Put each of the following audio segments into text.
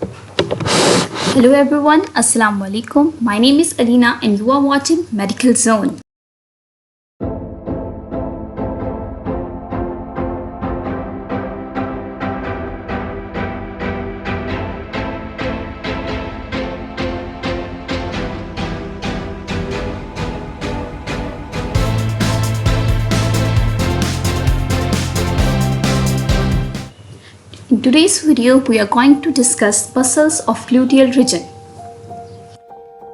Hello everyone, Assalamu alaikum. My name is Alina and you are watching Medical Zone. In today's video, we are going to discuss muscles of gluteal region.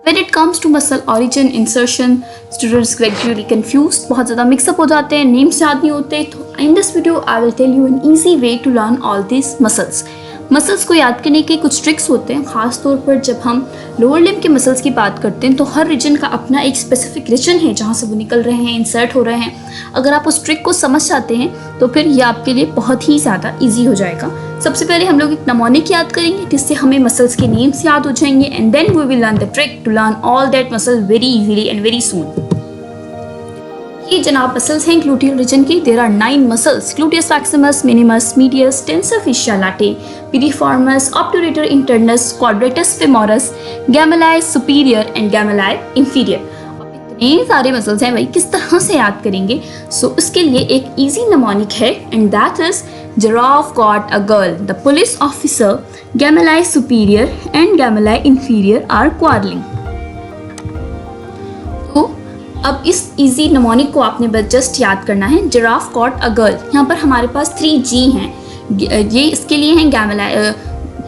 When it comes to muscle origin, insertion, students get really confused, बहुत ज़्यादा mix-up हो जाते हैं, names याद नहीं होते. तो in this video, I will tell you an easy way to learn all these muscles. Muscles को याद करने के कुछ ट्रिक्स होते हैं, ख़ास तौर पर जब हम लोअर लिम्ब के मसल्स की बात करते हैं तो हर रीजन का अपना एक स्पेसिफिक रीजन है जहाँ से वो निकल रहे हैं, इंसर्ट हो रहे हैं. अगर आप उस ट्रिक को समझ जाते हैं तो फिर ये आपके लिए बहुत ही ज़्यादा ईजी हो जाएगा. सबसे पहले हम लोग एक नमोनिक याद करेंगे जिससे हमें मसल्स के नेम्स याद हो जाएंगे and then we will learn the trick to learn all that muscle very easily and very soon. ये जनाब मसल्स हैं ग्लूटियल रीजन की. There are 9 muscles: gluteus maximus, minimus, medius, tensor fasciae latae, piriformis, obturator internus, quadratus femoris, gemelli superior and gemelli inferior. अब इतने सारे muscles हैं भाई, किस तरह से याद करेंगे? सो इसके लिए एक इजी नमोनिक है and that is giraffe caught a girl. The police officer, gemelli superior and gemelli inferior are quarreling. तो अब इस इजी नमोनिक को आपने बस जस्ट याद करना है. जिराफ कॉट अ गर्ल, यहाँ पर हमारे पास 3 G हैं. ये इसके लिए हैं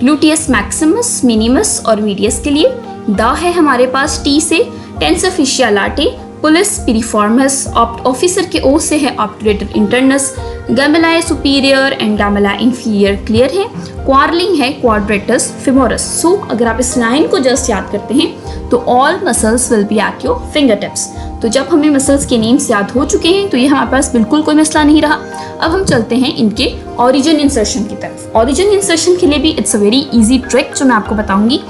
ग्लूटियस मैक्सिमस, मिनिमस और मीडियस के लिए. द है हमारे पास T से, tensor fasciae latae, police piriformis, officer के O से है obturator internus, gemelli superior and gemelli inferior clear है. क्वारलिंग है क्वाड्रेटस फिमोरस. सो अगर आप इस लाइन को जस्ट याद करते हैं तो all muscles will be at your finger tips. तो जब हमें मसल्स के नेम्स याद हो चुके हैं तो ये हमारे पास बिल्कुल कोई मसला नहीं रहा. अब हम चलते हैं इनके ऑरिजिन इंसर्शन की तरफ. ऑरिजिन इंसर्शन के लिए भी it's a very easy trick जो मैं आपको बताऊंगी.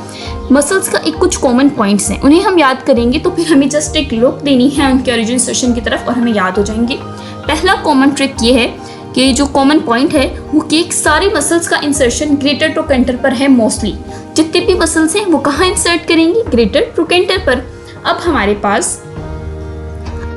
मसल्स का एक कुछ कॉमन पॉइंट्स हैं, उन्हें हम याद करेंगे तो फिर हमें जस्ट एक लुक देनी है उनके ऑरिजिन इंसर्शन की तरफ और हमें याद हो जाएंगे. पहला कॉमन ट्रिक ये है कि जो कॉमन पॉइंट है वो कि सारे मसल्स का इंसर्शन ग्रेटर ट्रोकेंटर पर है. मोस्टली जितने भी मसल्स हैं वो कहाँ इंसर्ट करेंगे? ग्रेटर ट्रोकेंटर पर. अब हमारे पास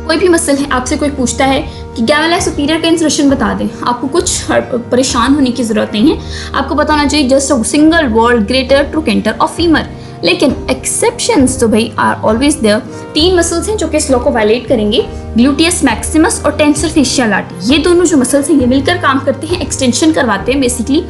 कोई भी मसल है, आपसे कोई पूछता है कि गेमेलाई सुपीरियर का इंसर्शन बता दें, आपको कुछ परेशान होने की ज़रूरत नहीं है. आपको बताना चाहिए just a single word, greater trochanter of femur. लेकिन एक्सेप्शंस तो भाई आर ऑलवेज देयर. 3 मसल्स हैं जो कि इस लॉ को वायलेट करेंगे: ग्लूटियस मैक्सिमस और टेंसर fasciae latae. ये दोनों जो मसल्स हैं ये मिलकर काम करते हैं, एक्सटेंशन करवाते हैं. बेसिकली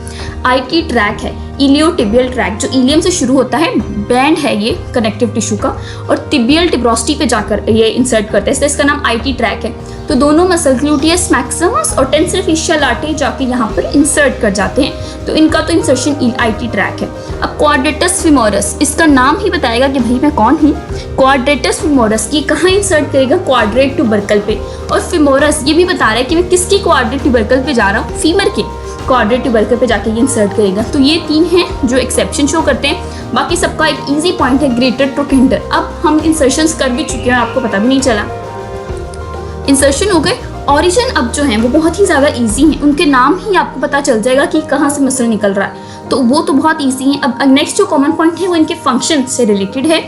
आईटी ट्रैक है, इलियोटिबियल ट्रैक, जो इलियम से शुरू होता है, बैंड है ये कनेक्टिव टिश्यू का, और टिबियल टिब्रोस्टी पे जाकर ये इंसर्ट करते हैं, इसलिए इसका नाम आईटी ट्रैक है. तो दोनों मसल ग्लूटियस मैक्सिमस और टेंसर fasciae latae जाके यहाँ पर इंसर्ट कर जाते हैं. तो इनका तो इंसर्शन आईटी ट्रैक है. अब क्वाड्रेटस फिमोरस, इसका नाम ही बताएगा कि भाई मैं कौन हूँ. क्वाड्रेटस फिमोरस ये कहाँ इंसर्ट करेगा? क्वाड्रेट ट्यूबरकल पे. और फिमोरस ये भी बता रहा है कि मैं किसकी क्वाड्रेट ट्यूबरकल पे जा रहा हूँ? फीमर के क्वाड्रेट ट्यूबरकल पे जाके ये इंसर्ट करेगा. तो ये 3 हैं जो एक्सेप्शन शो करते हैं. बाकी सबका एक इजी पॉइंट है ग्रेटर ट्रोकेंटर. अब हम इंसर्शंस कर भी चुके हैं, आपको पता भी नहीं चला. इंसर्शन हो गए. ऑरिजिन अब जो हैं वो बहुत ही ज़्यादा इजी हैं, उनके नाम ही आपको पता चल जाएगा कि कहाँ से मसल निकल रहा है, तो वो तो बहुत इजी हैं. अब नेक्स्ट जो कॉमन पॉइंट है वो इनके फंक्शन से रिलेटेड है.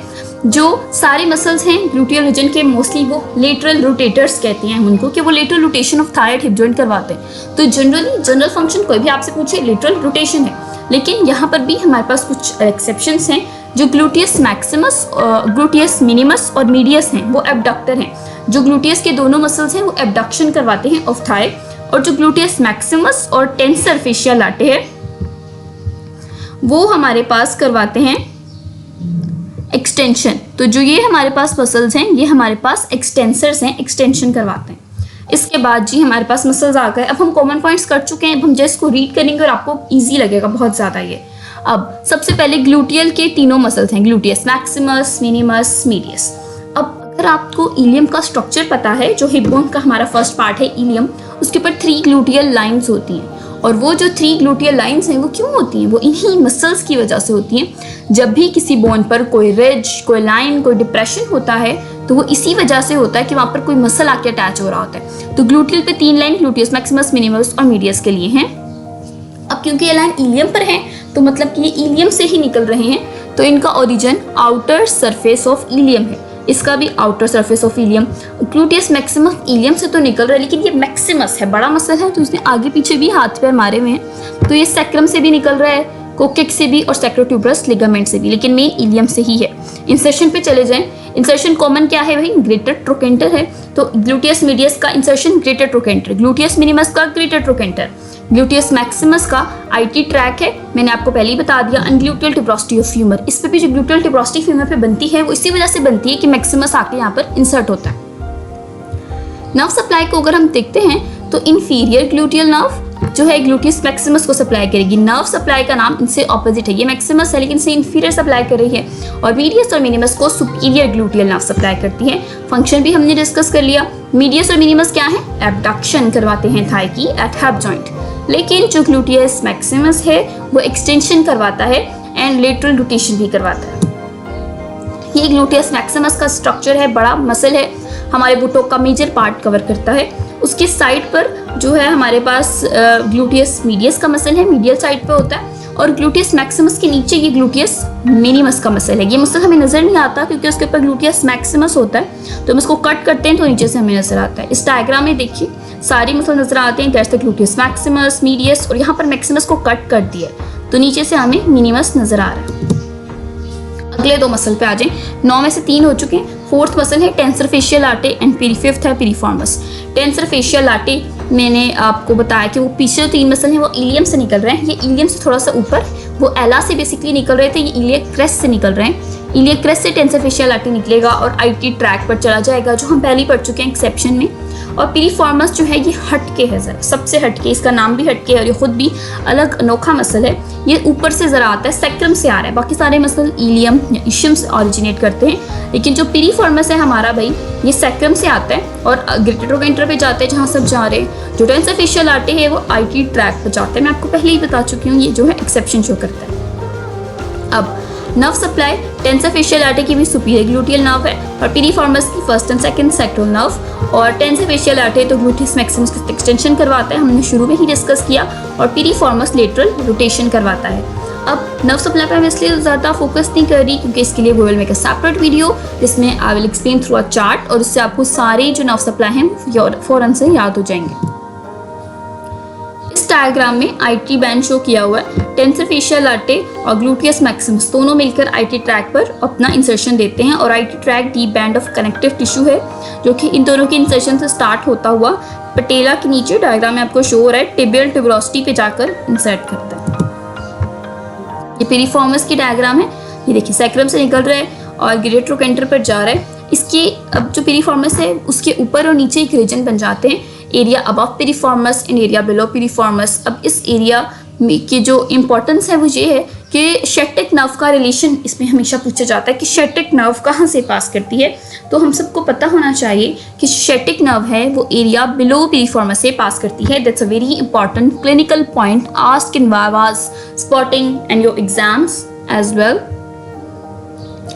जो सारे मसल्स हैं ग्लूटियल रीजन के, मोस्टली वो लेटरल रोटेटर्स कहते हैं उनको, कि वो lateral rotation of thyroid hip joint करवाते हैं. तो जनरल फंक्शन कोई भी आपसे पूछे लेटरल रोटेशन है. लेकिन यहाँ पर भी हमारे पास कुछ एक्सेप्शंस हैं. जो ग्लूटियस मैक्सिमस, ग्लूटियस मिनिमस और मीडियस हैं वो एबडक्टर हैं. जो ग्लूटियस के दोनों मसल्स हैं वो एबडक्शन करवाते हैं ऑफ थाई, और जो ग्लूटियस मैक्सिमस और टेंसर fasciae latae है वो हमारे पास करवाते हैं एक्सटेंशन. तो जो ये हमारे पास मसल्स हैं ये हमारे पास एक्सटेंसर्स हैं, एक्सटेंशन करवाते हैं. इसके बाद जी हमारे पास मसल्स आ गए. अब हम कॉमन पॉइंट्स कर चुके हैं, अब हम जस्ट को रीड करेंगे और आपको ईजी लगेगा बहुत ज़्यादा ये. अब सबसे पहले ग्लूटियल के तीनों मसल्स हैं, ग्लूटियस मैक्सिमस, मिनिमस, मीडियस. अब अगर आपको इलियम का स्ट्रक्चर पता है, जो हिप बोन का हमारा फर्स्ट पार्ट है इलियम, उसके ऊपर 3 ग्लूटियल लाइंस होती हैं. और वो जो 3 ग्लूटियल लाइंस हैं वो क्यों होती हैं? वो इन्हीं मसल्स की वजह से होती हैं. जब भी किसी बोन पर कोई रिज, कोई लाइन, कोई डिप्रेशन होता है तो वो इसी वजह से होता है कि वहाँ पर कोई मसल आके अटैच हो रहा होता है. तो ग्लूटियल पे 3 लाइन ग्लूटियस मैक्सिमस, मिनिमस और मीडियस के लिए हैं. अब क्योंकि ये लाइन इलियम पर है तो मतलब कि ये इलियम से ही निकल रहे हैं, तो इनका origin outer surface of ilium है, इसका भी outer surface of ilium. Gluteus maximus ilium से तो निकल रहा है, लेकिन ये मैक्सिमस है, बड़ा मसल है, तो इसने आगे पीछे भी हाथ पैर मारे हुए हैं, तो ये सैक्रम से भी निकल रहा है, कोकेक से भी और सैक्रोट्यूबरस लिगामेंट से भी, लेकिन मेन इलियम से ही है। इंसर्शन पे चले जाएं, इंसर्शन कॉमन क्या है भाई, ग्रेटर ट्रोकेंटर है, तो ग्लूटियस मीडियस का insertion greater trochanter, gluteus minimus का ग्रेटर ट्रोकेंटर, ग्लूटियस मैक्सिमस का आईटी ट्रैक है, मैंने आपको पहले ही बता दिया, अनग्लूटियल ट्यूब्रोसिटी ऑफ फ्यूमर। इस पे भी जो ग्लूटियल ट्यूब्रोसिटी फ्यूमर पे बनती है वो इसी वजह से बनती है कि मैक्सिमस आके यहाँ पर इंसर्ट होता है। नर्व सप्लाई को अगर हम देखते हैं तो इंफीरियर ग्लूटियल नर्व जो है ग्लूटियस मैक्सिमस को सप्लाई करेगी। नर्व सप्लाई का नाम इनसे ऑपोजिट है, ये मैक्सिमस है लेकिन इसे इंफीरियर सप्लाई कर रही है, और मीडियस और मिनिमस को सुपीरियर ग्लूटियल नर्व सप्लाई करती है। फंक्शन भी हमने डिस्कस कर लिया। मीडियस और मिनिमस क्या है, एबडक्शन करवाते हैं थाई की एट हिप जॉइंट, लेकिन जो ग्लूटियस मैक्सिमस है वो एक्सटेंशन करवाता है एंड लेटरल रोटेशन भी करवाता है। ये ग्लूटियस मैक्सिमस का स्ट्रक्चर है, बड़ा मसल है, हमारे बुटों का मेजर पार्ट कवर करता है। उसके साइड पर जो है हमारे पास ग्लूटियस मीडियस का मसल है, मीडियल साइड पे होता है, और ग्लूटियस मैक्सिमस के नीचे ये ग्लूटियस मिनिमस का मसल है। ये मसल हमें नजर नहीं आता क्योंकि उसके ऊपर ग्लूटियस मैक्सिमस होता है, तो हम इसको कट करते हैं तो नीचे से हमें नजर आता है। इस डायग्राम में देखिए सारी मसल नजर आते हैं, that's the gluteus Maximus, medius, और यहाँ पर मैक्सिमस को कट कर दिया तो नीचे से हमें मिनिमस नजर आ रहा है। अगले दो मसल पे आ जाएं, 9 में से 3 हो चुके हैं। फोर्थ मसल है tensor facial latte and fifth है पिरिफॉर्मस। टेंसर फेशियल लाटे मैंने आपको बताया कि वो पीछे 3 मसल हैं वो इलियम से निकल रहे हैं, ये इलियम से थोड़ा सा ऊपर, वो एला से बेसिकली निकल रहे थे, ये इलियक क्रेस्ट से निकल रहे हैं। इलियक क्रेस्ट से टेंसर फेशियल लाटे निकलेगा और आईटी ट्रैक पर चला जाएगा, जो हम पहले ही पढ़ चुके हैं एक्सेप्शन में। और पिरिफॉर्मस जो है ये हटके है, जरा सबसे हटके, इसका नाम भी हटके है और ये खुद भी अलग अनोखा मसल है। ये ऊपर से जरा आता है, सैक्रम से आ रहा है, बाकी सारे मसल इलियम या इशियम से ऑरिजिनेट करते हैं, लेकिन जो पिरिफॉर्मस है हमारा भाई ये सैक्रम से आता है और ग्रेटर ट्रोकेंटर पे जाते हैं जहाँ सब जा रहे हैं। जो टेंसर फेशियल लाटे है वो आईटी ट्रैक पर जाते हैं, मैं आपको पहले ही बता चुकी हूँ, ये जो है एक्सेप्शन शो करता है। अब nerve supply tensor facial latte की भी सुपीरियर ग्लूटियल नर्व है और पिरिफॉर्मस की first and second sectoral nerve, और टेंसर फेशियल लाटे तो ग्लूटियस मैक्सिमस का एक्सटेंशन करवाता है, हमने शुरू में ही डिस्कस किया, और पिरिफॉर्मस लेटरल रोटेशन करवाता है। अब नर्व सप्लाई पर मैं इसलिए ज़्यादा फोकस नहीं कर रही क्योंकि इसके लिए we will make a separate video जिसमें I will explain through a chart, और उससे आपको सारे जो नर्व सप्लाई हैं फौरन से याद हो जाएंगे। इस डायग्राम में आईटी बैंड शो किया हुआ है, टेंसर फेशियल लाटे और ग्लूटियस मैक्सिमस दोनों मिलकर आईटी ट्रैक पर अपना इंसर्शन देते हैं, और IT track deep band of connective tissue है जो कि इन दोनों के इंसर्शन से स्टार्ट होता हुआ पटेला के नीचे डायग्राम में आपको शो हो रहा है टिबियल ट्यूबरोसिटी पे जाकर इंसर्ट करता है। ये पिरिफॉर्मस की डायग्राम है, ये देखिए सैक्रम से निकल रहा है और ग्रेटर ट्रोकेंटर पर जा रहा है। इसके अब जो पिरिफॉर्मस है उसके ऊपर और नीचे एक रीजन बन जाते हैं, area above piriformis and area below piriformis. अब इस एरिया की जो इम्पोर्टेंस है वो ये है कि शेटिक नर्व का रिलेशन इसमें हमेशा पूछा जाता है कि शेटिक नर्व कहाँ से पास करती है, तो हम सबको पता होना चाहिए कि शेटिक नर्व है वो एरिया बिलो पिरिफॉर्मस से पास करती है। That's a very important clinical point asked in vivas, spotting and your exams as well.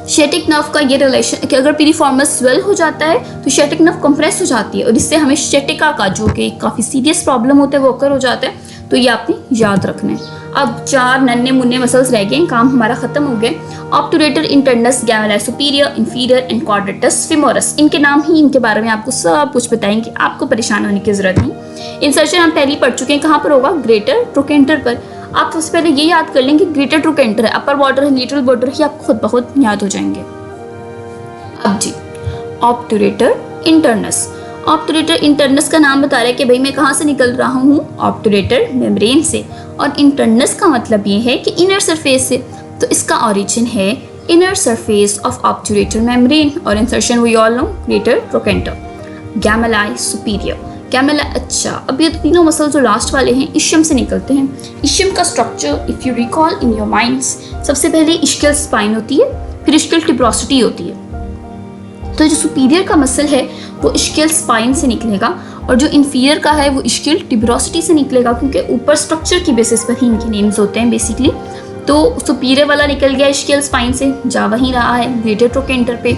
Sciatic nerve का ये रिलेशन कि अगर पिरिफॉर्मस स्वेल हो जाता है तो शेटिक नर्व कंप्रेस हो जाती है और इससे हमें शेटिका का जो कि काफ़ी सीरियस प्रॉब्लम होता है वो ओकर हो जाता है, तो ये आपने याद रखना है। अब 4 नन्हे मुन्ने मसल्स रह गए, काम हमारा खत्म हो गया। Obturator, internus, gemelli superior, inferior and quadratus femoris, इनके नाम ही इनके बारे में आपको सब कुछ बताएंगे, आपको परेशान होने की जरूरत नहीं। इंसर्शन हम पहले ही पढ़ चुके हैं, कहाँ पर होगा, ग्रेटर ट्रोकेंटर पर। आप सबसे पहले ये याद कर लेंगे ग्रेटर ट्रोकेंटर है, अपर बॉर्डर है, लेटरल बॉर्डर है, आपको खुद बहुत याद हो जाएंगे। अब जी ऑब्टुरेटर इंटरनस, ऑब्टुरेटर इंटरनस का नाम बता रहा है कि भाई मैं कहाँ से निकल रहा हूँ, ऑब्टुरेटर मेम्ब्रेन से, और इंटरनस का मतलब ये है कि इनर सरफेस से, तो इसका ओरिजिन है inner surface of obturator membrane, और insertion we all know greater trochanter. Gemelli superior, gemelli, अच्छा अब ये तीनों मसल जो लास्ट वाले हैं इशियम से निकलते हैं। इशियम का structure if you recall in your minds, सबसे पहले इश्कियल स्पाइन होती है, फिर इश्कियल ट्यूब्रोसिटी होती है। तो जो सुपीरियर का मसल है वो इश्कियल स्पाइन से निकलेगा, और जो इन्फीरियर का है वो इश्कियल ट्यूब्रोसिटी से निकलेगा, क्योंकि ऊपर स्ट्रक्चर की बेसिस पर ही इनके नेम्स होते हैं बेसिकली। तो सुपीरियर वाला निकल गया इश्कियल स्पाइन से, जा वहीं रहा है ग्रेटर ट्रोकेंटर पे।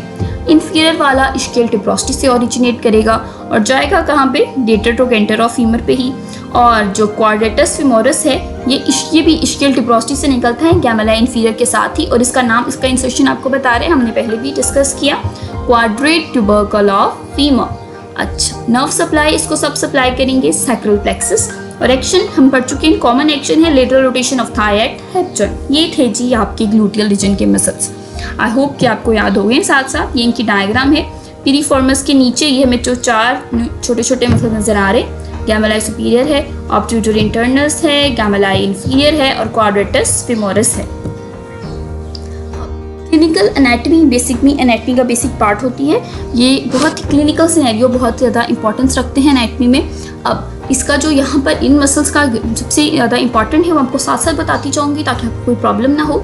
इन्फीरियर वाला इश्कियल ट्यूब्रोसिटी से ओरिजिनेट करेगा और जाएगा कहाँ पे, ग्रेटर ट्रोकेंटर ऑफ फीमर पे ही। और जो क्वाड्रेटस फिमोरस है ये भी इश्कियल ट्यूबरोसिटी से निकलता है गैमेला इन्फीरियर के साथ ही, और इसका नाम, इसका इंसर्शन आपको बता रहे हैं, हमने पहले भी डिस्कस किया, क्वाड्रेट ट्यूबरकल ऑफ फीमर। अच्छा, नर्व सप्लाई, इसको सब सप्लाई करेंगे सैक्रल प्लेक्सस, और एक्शन हम पढ़ चुके हैं, कॉमन एक्शन है lateral rotation of thigh at hip joint. ये थे जी आपके ग्लूटियल रीजन के मसल्स। आई होप कि आपको याद हो गए। साथ साथ ये इनकी डायग्राम है, पिरिफॉर्मस के नीचे ये हमें जो 4 छोटे छोटे मसल नजर आ रहे, गैमेलाई सुपीरियर है, ऑब्ट्यूटरी इंटरनस है, गैमेलाई इन्फीरियर है और क्वाड्रेटस फिमोरस है। क्लिनिकल एनाटमी, बेसिक में एनाटमी का बेसिक पार्ट होती है, ये बहुत क्लिनिकल सिनेरियो बहुत ज़्यादा इंपॉर्टेंस रखते हैं एनाटमी में। अब इसका जो यहाँ पर इन मसल्स का सबसे ज़्यादा इंपॉर्टेंट है वो आपको साथ साथ बताती जाऊँगी ताकि आपको कोई प्रॉब्लम ना हो,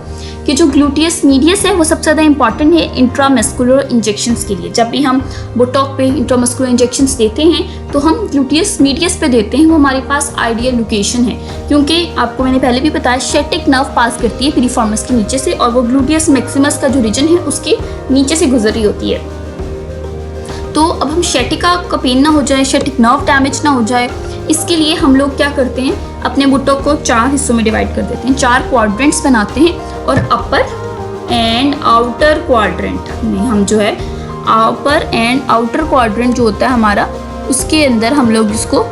कि जो ग्लूटियस मीडियस है वो सबसे ज़्यादा इंपॉर्टेंट है इंट्रामस्कुलर इंजेक्शंस के लिए। जब भी हम बुटॉक पे इंट्रामस्कुलर इंजेक्शंस देते हैं तो हम ग्लूटियस मीडियस पे देते हैं, वो हमारे पास आइडियल लोकेशन है, क्योंकि आपको मैंने पहले भी बताया शेटिक नर्व पास करती है पिरिफॉर्मस के नीचे से, और वो ग्लूटियस मैक्सिमस का जो रीजन है उसके नीचे से गुजर रही होती है। तो अब हम शेटिका का पेन ना हो जाए, शेटिक नर्व डैमेज ना हो जाए, इसके लिए हम लोग क्या करते हैं, अपने बुटों को 4 हिस्सों में डिवाइड कर देते हैं, 4 क्वाड्रेंट्स बनाते हैं, और अपर एंड आउटर क्वाड्रेंट में हम जो है अपर एंड आउटर क्वाड्रेंट जो होता है हमारा, उसके अंदर हम लोग इसको,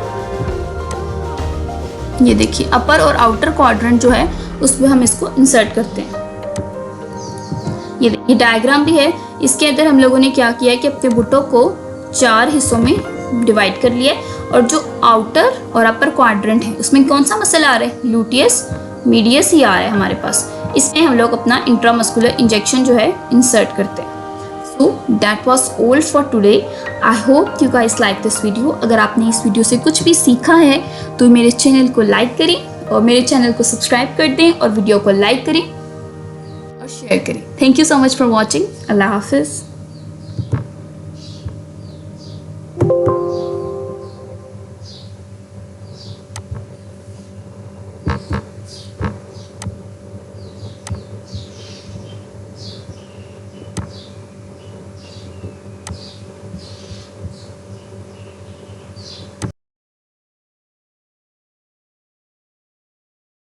ये देखिए अपर और आउटर क्वाड्रेंट जो है उसमें हम इसको इंसर्ट करते हैं। ये डायग्राम भी है, इसके अंदर हम लोगों ने क्या किया है कि अपने बुटों को 4 हिस्सों में डिवाइड कर लिया, और जो आउटर और अपर क्वाड्रेंट है उसमें कौन सा मसल आ रहा है, ग्लूटियस मीडियस ही आ रहा है हमारे पास, इसमें हम लोग अपना इंट्रामस्कुलर इंजेक्शन जो है इंसर्ट करते हैं। So that was all for today. I hope you guys like this video. अगर आपने इस वीडियो से कुछ भी सीखा है तो मेरे चैनल को लाइक करें और मेरे चैनल को सब्सक्राइब कर दें और वीडियो को लाइक करें और शेयर करें। Thank you so much for watching. अल्लाह हाफिज़।